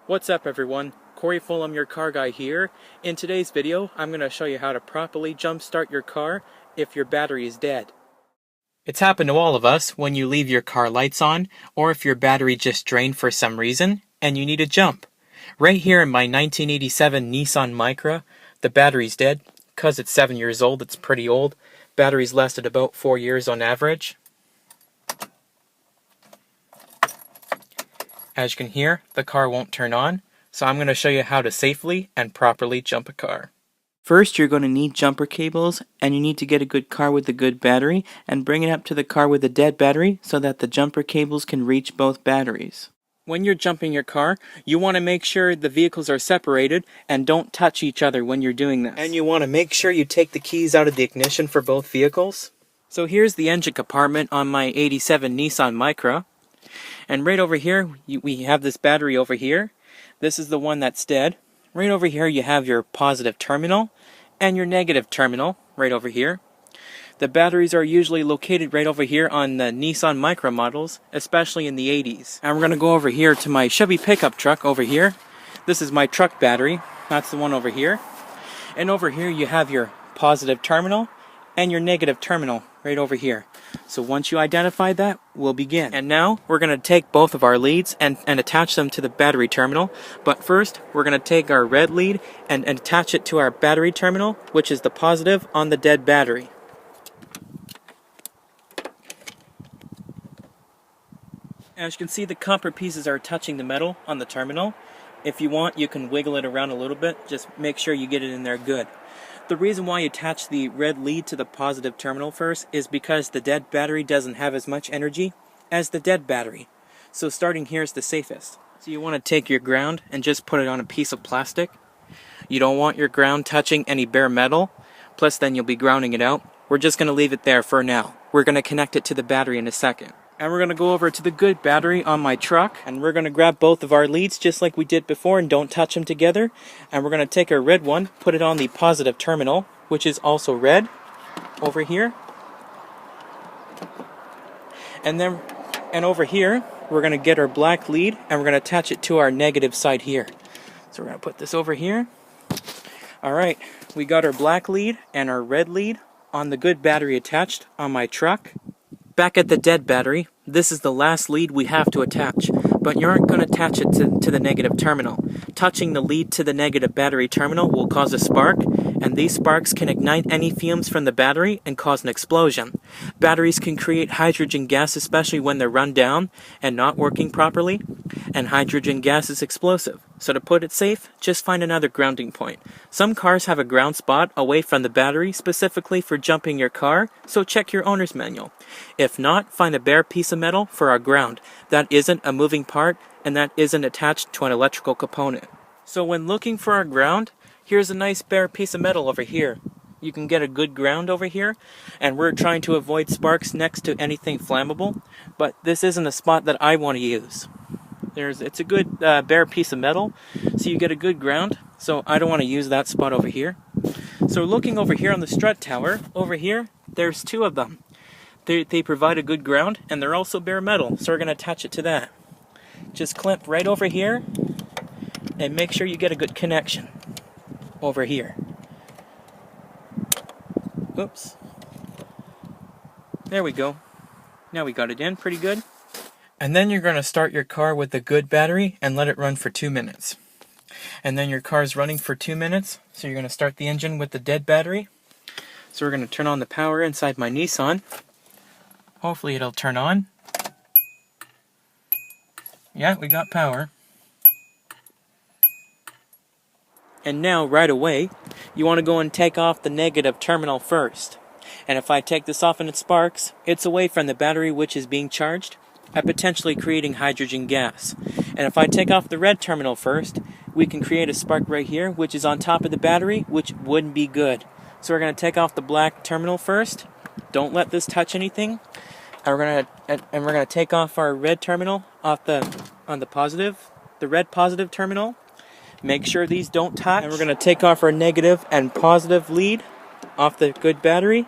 What's up everyone, Foulem, your car guy here. In today's video, I'm going to show you how to properly jumpstart your car if your battery is dead. It's happened to all of us when you leave your car lights on, or if your battery just drained for some reason, and you need to jump. Right here in my 1987 Nissan Micra, the battery's dead. Because it's 7 years old, it's pretty old. Battery's lasted about 4 years on average. As you can hear, the car won't turn on, so I'm going to show you how to safely and properly jump a car. First, you're going to need jumper cables, and you need to get a good car with a good battery and bring it up to the car with a dead battery so that the jumper cables can reach both batteries. When you're jumping your car, you want to make sure the vehicles are separated and don't touch each other when you're doing this. And you want to make sure you take the keys out of the ignition for both vehicles. So here's the engine compartment on my 87 Nissan Micra. And right over here, we have this battery over here. This is the one that's dead. Right over here, you have your positive terminal and your negative terminal right over here. The batteries are usually located right over here on the Nissan Micra models, especially in the 80s. And we're going to go over here to my Chevy pickup truck over here. This is my truck battery. That's the one over here. And over here, you have your positive terminal and your negative terminal right over here. So once you identify that, we'll begin. And now we're going to take both of our leads and attach them to the battery terminal. But first, we're going to take our red lead and attach it to our battery terminal, which is the positive on the dead battery. As you can see, the copper pieces are touching the metal on the terminal. If you want, you can wiggle it around a little bit. Just make sure you get it in there good. The reason why you attach the red lead to the positive terminal first is because the dead battery doesn't have as much energy as the dead battery. So starting here is the safest. So you want to take your ground and just put it on a piece of plastic. You don't want your ground touching any bare metal, plus then you'll be grounding it out. We're just going to leave it there for now. We're going to connect it to the battery in a second. And we're going to go over to the good battery on my truck, and we're going to grab both of our leads just like we did before and don't touch them together. And we're going to take our red one, put it on the positive terminal, which is also red, over here. And over here, we're going to get our black lead, and we're going to attach it to our negative side here. So we're going to put this over here. Alright, we got our black lead and our red lead on the good battery attached on my truck. Back at the dead battery, this is the last lead we have to attach, but you aren't going to attach it to the negative terminal. Touching the lead to the negative battery terminal will cause a spark, and these sparks can ignite any fumes from the battery and cause an explosion. Batteries can create hydrogen gas, especially when they're run down and not working properly, and hydrogen gas is explosive. So to put it safe, just find another grounding point. Some cars have a ground spot away from the battery specifically for jumping your car, so check your owner's manual. If not, find a bare piece of metal for our ground. That isn't a moving part and that isn't attached to an electrical component. So when looking for our ground, here's a nice bare piece of metal over here. You can get a good ground over here, and we're trying to avoid sparks next to anything flammable, but this isn't a spot that I want to use. It's a good bare piece of metal, so you get a good ground, so I don't want to use that spot over here. So looking over here on the strut tower, over here, there's two of them. They provide a good ground, and they're also bare metal, so we're going to attach it to that. Just clamp right over here, and make sure you get a good connection over here. Oops. There we go. Now we got it in pretty good. And then you're going to start your car with the good battery and let it run for 2 minutes. And then your car's running for 2 minutes, so you're going to start the engine with the dead battery. So we're going to turn on the power inside my Nissan. Hopefully it'll turn on. Yeah, we got power. And now, right away, you want to go and take off the negative terminal first. And if I take this off and it sparks, it's away from the battery which is being charged, at potentially creating hydrogen gas. And if I take off the red terminal first, we can create a spark right here, which is on top of the battery, which wouldn't be good. So we're going to take off the black terminal first. Don't let this touch anything. And we're going to take off our red terminal on the red positive terminal. Make sure these don't touch. And we're going to take off our negative and positive lead off the good battery.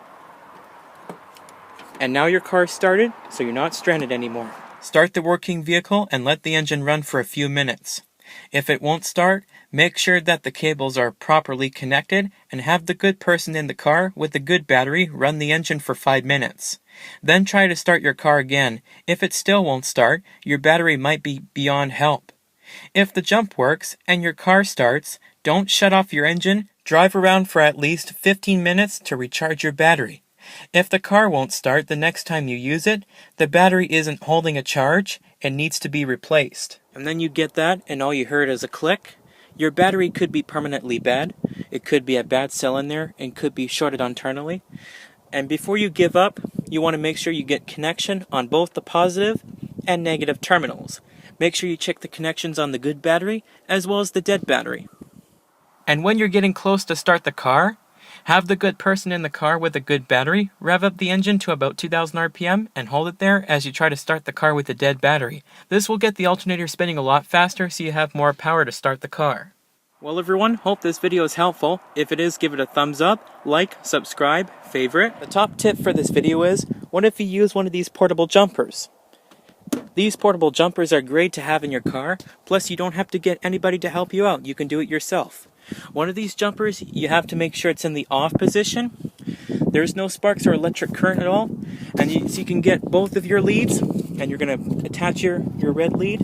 And now your car's started, so you're not stranded anymore. Start the working vehicle and let the engine run for a few minutes. If it won't start, make sure that the cables are properly connected and have the good person in the car with the good battery run the engine for 5 minutes. Then try to start your car again. If it still won't start, your battery might be beyond help. If the jump works and your car starts, don't shut off your engine. Drive around for at least 15 minutes to recharge your battery. If the car won't start the next time you use it, the battery isn't holding a charge and needs to be replaced. And then you get that and all you heard is a click. Your battery could be permanently bad. It could be a bad cell in there and could be shorted internally. And before you give up, you want to make sure you get connection on both the positive and negative terminals. Make sure you check the connections on the good battery as well as the dead battery. And when you're getting close to start the car, have the good person in the car with a good battery rev up the engine to about 2000 RPM and hold it there as you try to start the car with a dead battery. This will get the alternator spinning a lot faster so you have more power to start the car. Well everyone, hope this video is helpful. If it is, give it a thumbs up, like, subscribe, favorite. The top tip for this video is, what if you use one of these portable jumpers? These portable jumpers are great to have in your car, plus you don't have to get anybody to help you out, you can do it yourself. One of these jumpers, you have to make sure it's in the off position. There's no sparks or electric current at all, and so you can get both of your leads, and you're going to attach your red lead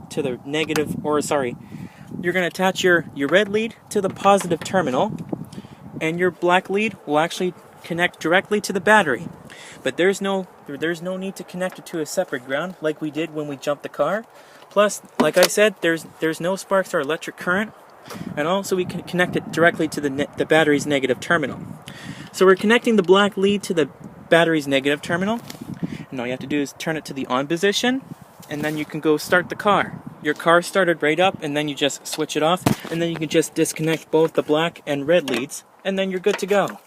to the negative, you're going to attach your red lead to the positive terminal, and your black lead will actually connect directly to the battery. But there's no need to connect it to a separate ground like we did when we jumped the car. Plus, like I said, there's no sparks or electric current, and also we can connect it directly to the battery's negative terminal. So we're connecting the black lead to the battery's negative terminal, and all you have to do is turn it to the on position, and then you can go start the car. Your car started right up, and then you just switch it off, and then you can just disconnect both the black and red leads, and then you're good to go.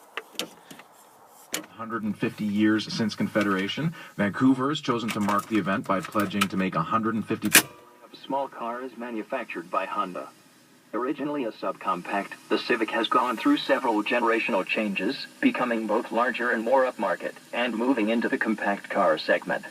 150 years since Confederation, Vancouver has chosen to mark the event by pledging to make 150... A small car is manufactured by Honda. Originally a subcompact, the Civic has gone through several generational changes, becoming both larger and more upmarket, and moving into the compact car segment.